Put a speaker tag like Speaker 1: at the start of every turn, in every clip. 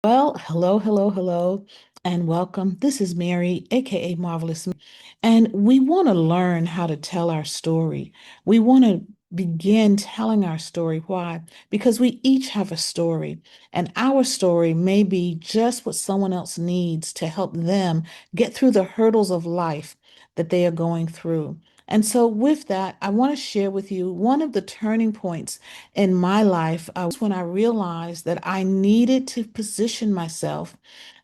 Speaker 1: Well, hello, hello, hello, and welcome. This is Mary, aka Marvelous, and we want to learn how to tell our story. We want to begin telling our story. Why? Because we each have a story, and our story may be just what someone else needs to help them get through the hurdles of life that they are going through. And so, with that, I want to share with you one of the turning points in my life was when I realized that I needed to position myself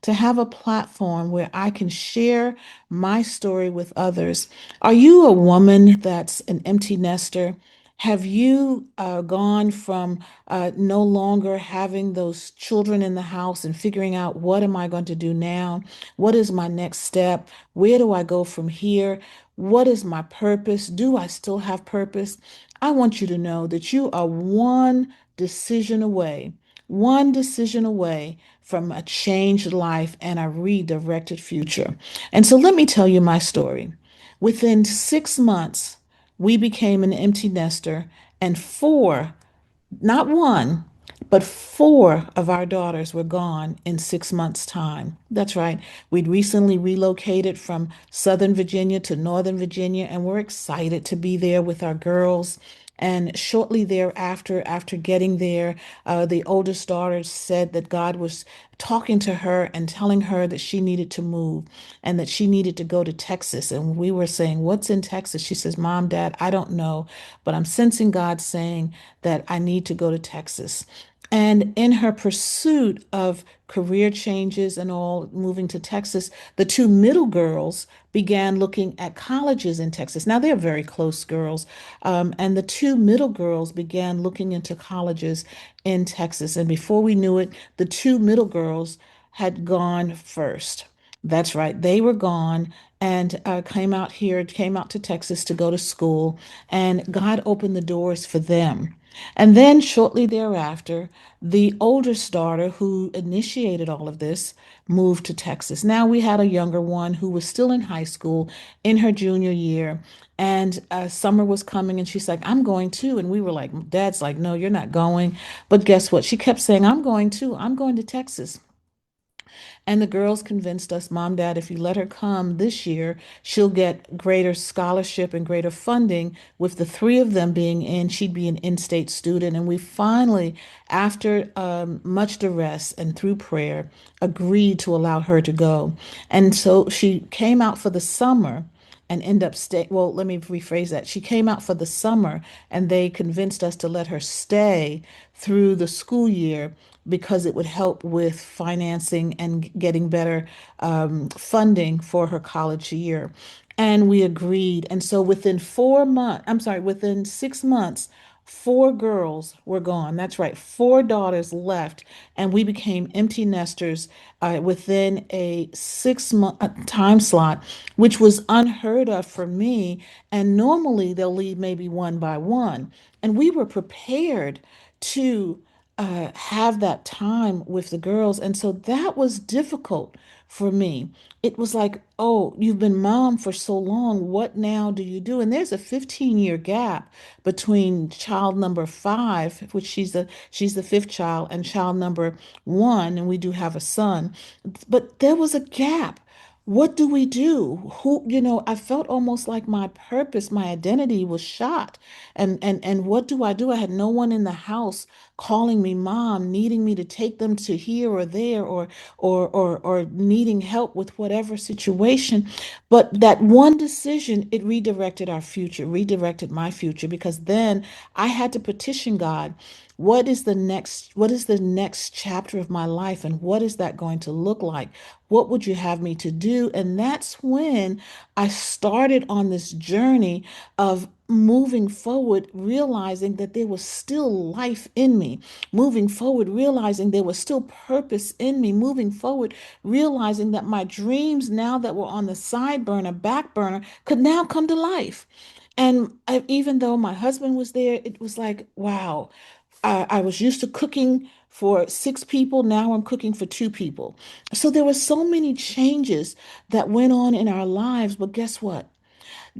Speaker 1: to have a platform where I can share my story with others. Are you a woman that's an empty nester? Have you gone from no longer having those children in the house and figuring out what am I going to do now? What is my next step? Where do I go from here? What is my purpose? Do I still have purpose? I want you to know that you are one decision away from a changed life and a redirected future. And so let me tell you my story. Within 6 months, we became an empty nester, and not one, but four of our daughters were gone in 6 months' time. That's right. We'd recently relocated from Southern Virginia to Northern Virginia, and we're excited to be there with our girls. And shortly thereafter, after getting there, the oldest daughter said that God was talking to her and telling her that she needed to move and that she needed to go to Texas. And we were saying, "What's in Texas?" She says, "Mom, Dad, I don't know, but I'm sensing God saying that I need to go to Texas." And in her pursuit of career changes and all, moving to Texas, the two middle girls began looking at colleges in Texas. Now, they're very close girls. And the two middle girls began looking into colleges in Texas. And before we knew it, the two middle girls had gone first. That's right, they were gone and came out to Texas to go to school, and God opened the doors for them. And then shortly thereafter, the oldest daughter, who initiated all of this, moved to Texas. Now we had a younger one who was still in high school in her junior year, and summer was coming, and she's like, "I'm going too." And we were like, Dad's like, "No, you're not going." But guess what? She kept saying, "I'm going too. I'm going to Texas." And the girls convinced us, "Mom, Dad, if you let her come this year, she'll get greater scholarship and greater funding." With the three of them being in, she'd be an in-state student. And we finally, after much duress and through prayer, agreed to allow her to go. And so she came out for the summer and end up stay. Well, let me rephrase that. She came out for the summer, and they convinced us to let her stay through the school year because it would help with financing and getting better funding for her college year. And we agreed. And so within 6 months, four girls were gone. That's right, four daughters left, and we became empty nesters within a 6 month time slot, which was unheard of for me. And normally they'll leave maybe one by one. And we were prepared to have that time with the girls. And so that was difficult for me. It was like, "Oh, you've been mom for so long. What now do you do?" And there's a 15-year gap between child number five, which she's the fifth child, and child number one, and we do have a son. But there was a gap. What do we do? I felt almost like my purpose, my identity was shot. And what do? I had no one in the house calling me mom, needing me to take them to here or there, or needing help with whatever situation. But that one decision, it redirected our future, redirected my future, because then I had to petition God. What is the next chapter of my life, and what is that going to look like? What would you have me to do? And that's when I started on this journey of moving forward, realizing that there was still life in me, moving forward, realizing there was still purpose in me, moving forward, realizing that my dreams, now that were on the side burner, back burner, could now come to life. And even though my husband was there, it was like, wow, I was used to cooking for six people. Now I'm cooking for two people. So there were so many changes that went on in our lives. But guess what?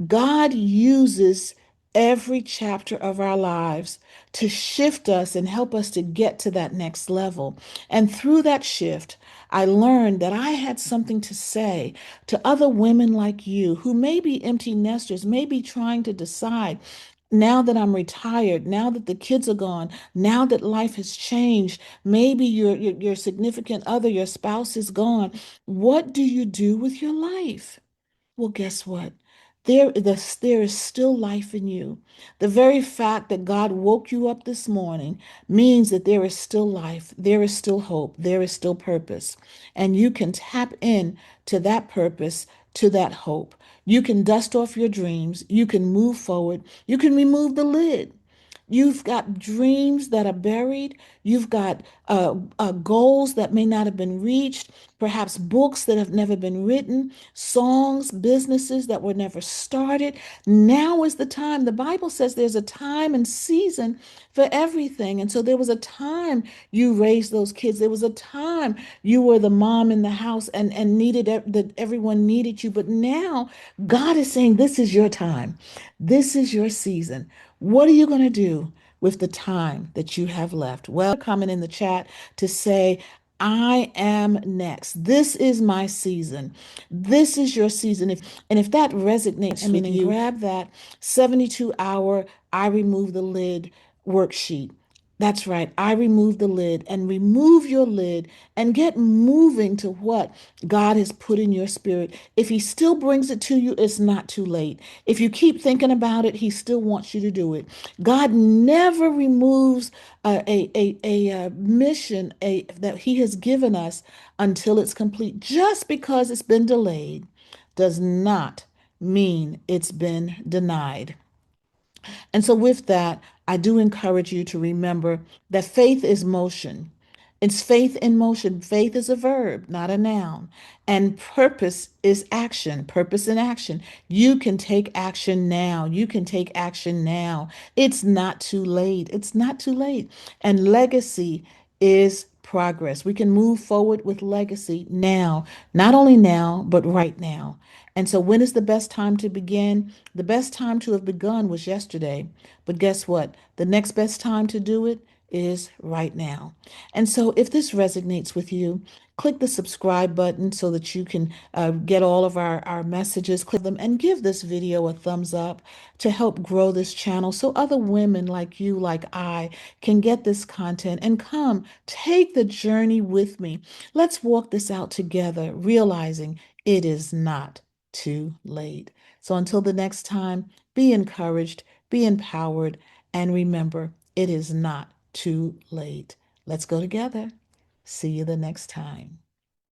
Speaker 1: God uses every chapter of our lives to shift us and help us to get to that next level. And through that shift, I learned that I had something to say to other women like you who may be empty nesters, may be trying to decide, now that I'm retired, now that the kids are gone, now that life has changed, maybe your significant other, your spouse is gone. What do you do with your life? Well, guess what? There is still life in you. The very fact that God woke you up this morning means that there is still life, there is still hope, there is still purpose. And you can tap in to that purpose, to that hope. You can dust off your dreams, you can move forward, you can remove the lid. You've got dreams that are buried. You've got goals that may not have been reached, perhaps books that have never been written, songs, businesses that were never started. Now is the time. The Bible says there's a time and season for everything. And so there was a time you raised those kids. There was a time you were the mom in the house and that everyone needed you. But now God is saying, this is your time. This is your season. What are you going to do with the time that you have left? Well, comment in the chat to say, I am next. This is my season. This is your season. If that resonates with you, grab that 72-hour I remove the lid worksheet. That's right. I remove the lid, and remove your lid and get moving to what God has put in your spirit. If He still brings it to you, it's not too late. If you keep thinking about it, He still wants you to do it. God never removes a mission that He has given us until it's complete. Just because it's been delayed does not mean it's been denied. And so, with that, I do encourage you to remember that faith is motion. It's faith in motion. Faith is a verb, not a noun. And purpose is action, purpose in action. You can take action now. You can take action now. It's not too late. It's not too late. And legacy is progress. We can move forward with legacy now, not only now, but right now. And so, when is the best time to begin? The best time to have begun was yesterday. But guess what? The next best time to do it is right now. And so, if this resonates with you, click the subscribe button so that you can get all of our messages. Click them and give this video a thumbs up to help grow this channel so other women like you, like I, can get this content and come take the journey with me. Let's walk this out together, realizing it is not too late. So until the next time, be encouraged, be empowered, and remember, it is not too late. Let's go together. See you the next time.